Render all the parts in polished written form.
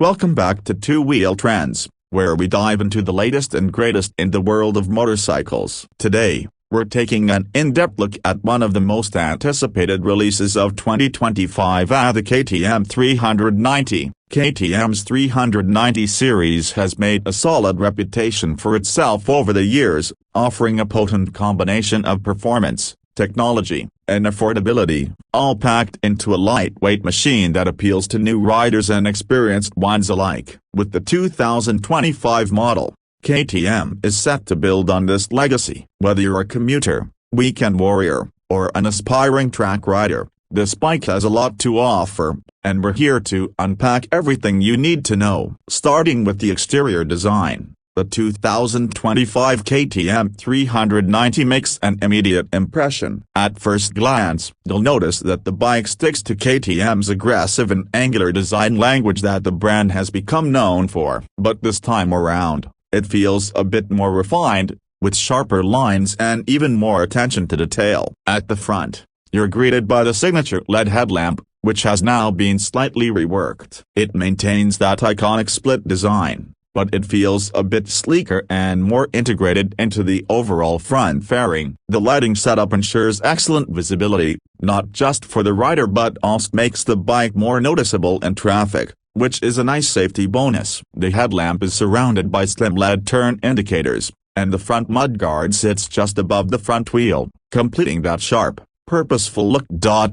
Welcome back to Two Wheel Trends, where we dive into the latest and greatest in the world of motorcycles. Today, we're taking an in-depth look at one of the most anticipated releases of 2025, the KTM 390. KTM's 390 series has made a solid reputation for itself over the years, offering a potent combination of performance, technology, and affordability, all packed into a lightweight machine that appeals to new riders and experienced ones alike. With the 2025 model, KTM is set to build on this legacy. Whether you're a commuter, weekend warrior, or an aspiring track rider, this bike has a lot to offer, and we're here to unpack everything you need to know. Starting with the exterior design, the 2025 KTM 390 makes an immediate impression. At first glance, you'll notice that the bike sticks to KTM's aggressive and angular design language that the brand has become known for. But this time around, it feels a bit more refined, with sharper lines and even more attention to detail. At the front, you're greeted by the signature LED headlamp, which has now been slightly reworked. It maintains that iconic split design, but it feels a bit sleeker and more integrated into the overall front fairing. The lighting setup ensures excellent visibility, not just for the rider but also makes the bike more noticeable in traffic, which is a nice safety bonus. The headlamp is surrounded by slim LED turn indicators, and the front mudguard sits just above the front wheel, completing that sharp, purposeful look.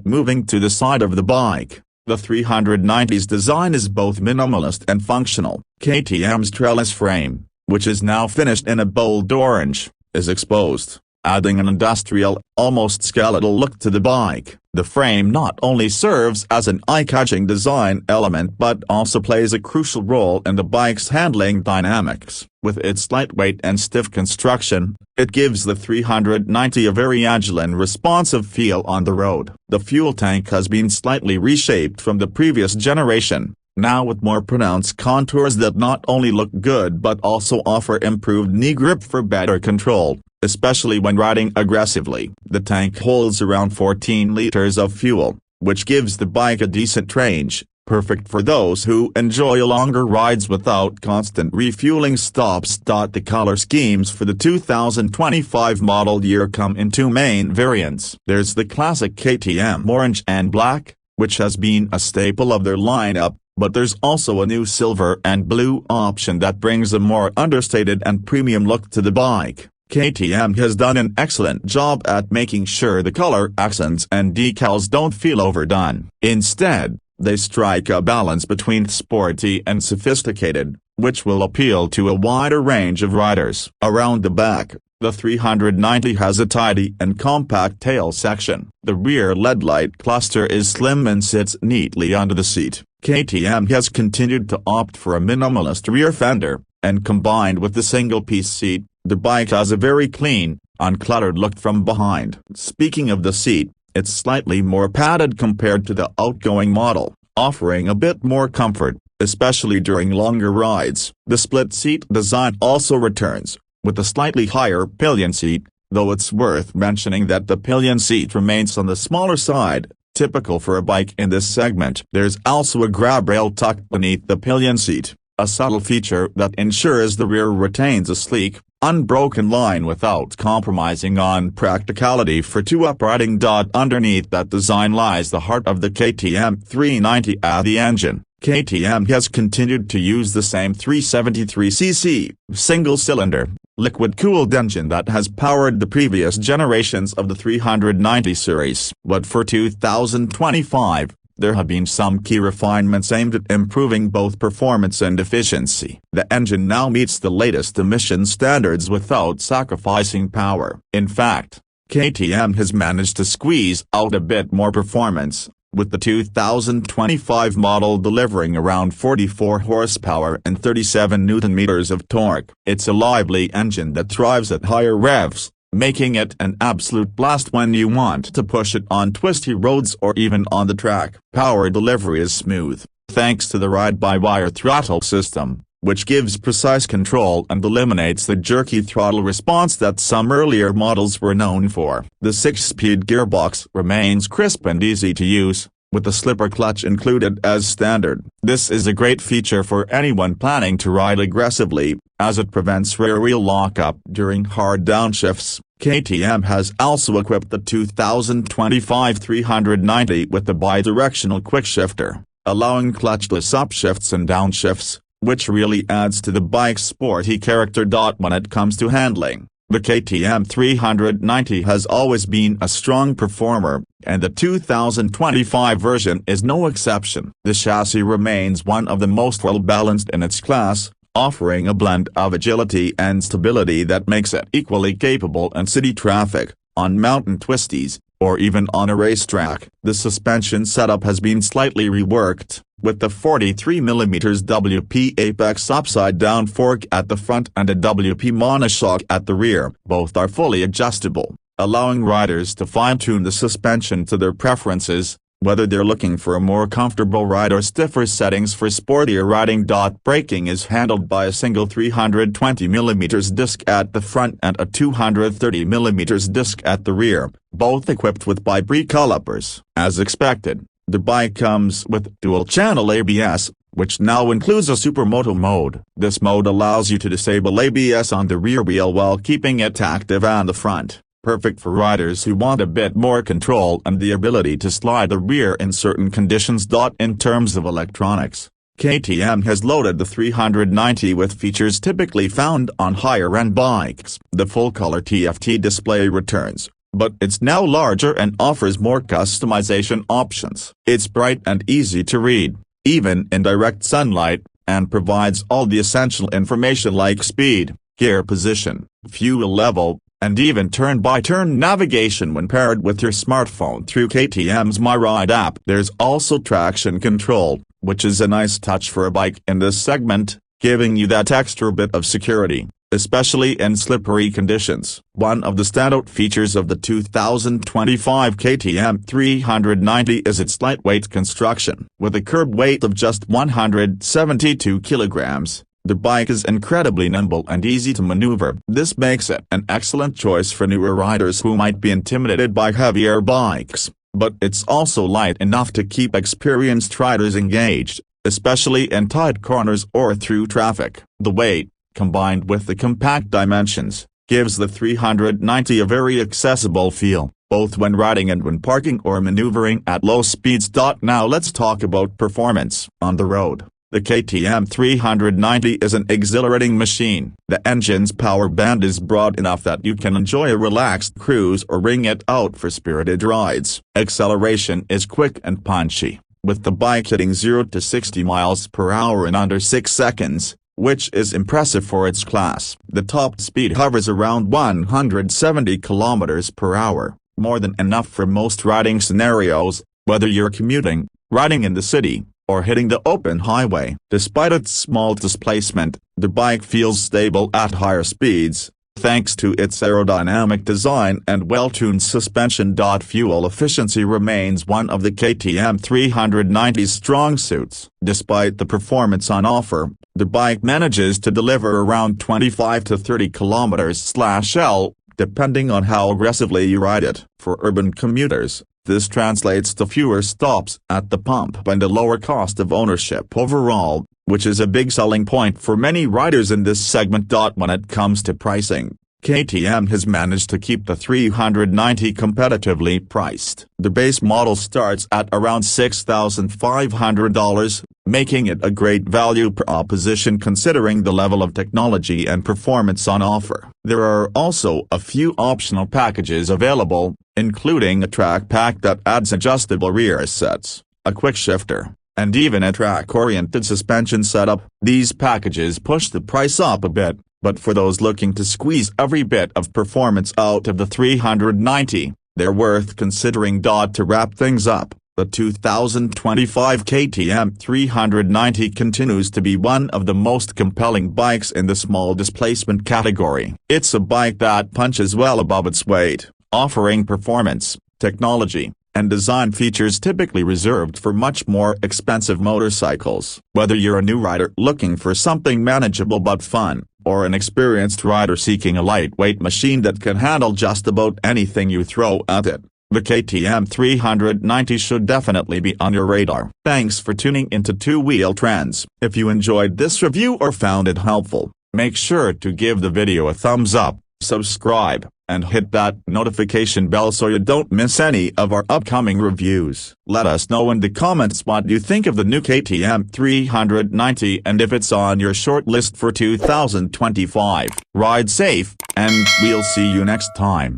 Moving to the side of the bike, the 390's design is both minimalist and functional. KTM's trellis frame, which is now finished in a bold orange, is exposed, adding an industrial, almost skeletal look to the bike. The frame not only serves as an eye-catching design element but also plays a crucial role in the bike's handling dynamics. With its lightweight and stiff construction, it gives the 390 a very agile and responsive feel on the road. The fuel tank has been slightly reshaped from the previous generation, now with more pronounced contours that not only look good but also offer improved knee grip for better control, especially when riding aggressively. The tank holds around 14 liters of fuel, which gives the bike a decent range, perfect for those who enjoy longer rides without constant refueling stops. The color schemes for the 2025 model year come in two main variants. There's the classic KTM orange and black, which has been a staple of their lineup, but there's also a new silver and blue option that brings a more understated and premium look to the bike. KTM has done an excellent job at making sure the color accents and decals don't feel overdone. Instead, they strike a balance between sporty and sophisticated, which will appeal to a wider range of riders. Around the back, the 390 has a tidy and compact tail section. The rear LED light cluster is slim and sits neatly under the seat. KTM has continued to opt for a minimalist rear fender, and combined with the single-piece seat, the bike has a very clean, uncluttered look from behind. Speaking of the seat, it's slightly more padded compared to the outgoing model, offering a bit more comfort, especially during longer rides. The split seat design also returns, with a slightly higher pillion seat, though it's worth mentioning that the pillion seat remains on the smaller side, typical for a bike in this segment. There's also a grab rail tucked beneath the pillion seat, a subtle feature that ensures the rear retains a sleek, unbroken line without compromising on practicality for two uprighting. Underneath that design lies the heart of the KTM 390, the engine. KTM has continued to use the same 373cc, single-cylinder, liquid-cooled engine that has powered the previous generations of the 390 series. But for 2025, there have been some key refinements aimed at improving both performance and efficiency. The engine now meets the latest emission standards without sacrificing power. In fact, KTM has managed to squeeze out a bit more performance, with the 2025 model delivering around 44 horsepower and 37 Nm of torque. It's a lively engine that thrives at higher revs, making it an absolute blast when you want to push it on twisty roads or even on the track. Power delivery is smooth, thanks to the ride-by-wire throttle system, which gives precise control and eliminates the jerky throttle response that some earlier models were known for. The 6-speed gearbox remains crisp and easy to use, with a slipper clutch included as standard. This is a great feature for anyone planning to ride aggressively, as it prevents rear wheel lockup during hard downshifts. KTM has also equipped the 2025 390 with the bidirectional quickshifter, allowing clutchless upshifts and downshifts, which really adds to the bike's sporty character. When it comes to handling, the KTM 390 has always been a strong performer, and the 2025 version is no exception. The chassis remains one of the most well-balanced in its class, offering a blend of agility and stability that makes it equally capable in city traffic, on mountain twisties, or even on a racetrack. The suspension setup has been slightly reworked, with the 43mm WP Apex upside-down fork at the front and a WP monoshock at the rear. Both are fully adjustable, allowing riders to fine-tune the suspension to their preferences, whether they're looking for a more comfortable ride or stiffer settings for sportier riding. Braking is handled by a single 320mm disc at the front and a 230mm disc at the rear, both equipped with bi-brake calipers. As expected, the bike comes with dual-channel ABS, which now includes a supermoto mode. This mode allows you to disable ABS on the rear wheel while keeping it active on the front, perfect for riders who want a bit more control and the ability to slide the rear in certain conditions. In terms of electronics, KTM has loaded the 390 with features typically found on higher-end bikes. The full-color TFT display returns, but it's now larger and offers more customization options. It's bright and easy to read, even in direct sunlight, and provides all the essential information like speed, gear position, fuel level, and even turn-by-turn navigation when paired with your smartphone through KTM's My Ride app. There's also traction control, which is a nice touch for a bike in this segment, giving you that extra bit of security, especially in slippery conditions. One of the standout features of the 2025 KTM 390 is its lightweight construction. With a curb weight of just 172 kilograms, the bike is incredibly nimble and easy to maneuver. This makes it an excellent choice for newer riders who might be intimidated by heavier bikes, but it's also light enough to keep experienced riders engaged, especially in tight corners or through traffic. The weight, combined with the compact dimensions, gives the 390 a very accessible feel, both when riding and when parking or maneuvering at low speeds. Now let's talk about performance. On the road, the KTM 390 is an exhilarating machine. The engine's power band is broad enough that you can enjoy a relaxed cruise or ring it out for spirited rides. Acceleration is quick and punchy, with the bike hitting 0 to 60 miles per hour in under 6 seconds, which is impressive for its class. The top speed hovers around 170 kilometers per hour, more than enough for most riding scenarios, whether you're commuting, riding in the city, or hitting the open highway. Despite its small displacement, the bike feels stable at higher speeds, thanks to its aerodynamic design and well-tuned suspension. Fuel efficiency remains one of the KTM 390's strong suits. Despite the performance on offer, the bike manages to deliver around 25 to 30 km/L, depending on how aggressively you ride it. For urban commuters, this translates to fewer stops at the pump and a lower cost of ownership overall, which is a big selling point for many riders in this segment. When it comes to pricing, KTM has managed to keep the 390 competitively priced. The base model starts at around $6,500, making it a great value proposition considering the level of technology and performance on offer. There are also a few optional packages available, including a track pack that adds adjustable rear sets, a quick shifter, and even a track-oriented suspension setup. These packages push the price up a bit, but for those looking to squeeze every bit of performance out of the 390, they're worth considering. To wrap things up, the 2025 KTM 390 continues to be one of the most compelling bikes in the small displacement category. It's a bike that punches well above its weight, offering performance, technology, and design features typically reserved for much more expensive motorcycles. Whether you're a new rider looking for something manageable but fun, or an experienced rider seeking a lightweight machine that can handle just about anything you throw at it, The KTM 390 should definitely be on your radar. Thanks for tuning into Two Wheel Trends. If you enjoyed this review or found it helpful, make sure to give the video a thumbs up, subscribe, and hit that notification bell so you don't miss any of our upcoming reviews. Let us know in the comments what you think of the new KTM 390 and if it's on your short list for 2025. Ride safe, and we'll see you next time.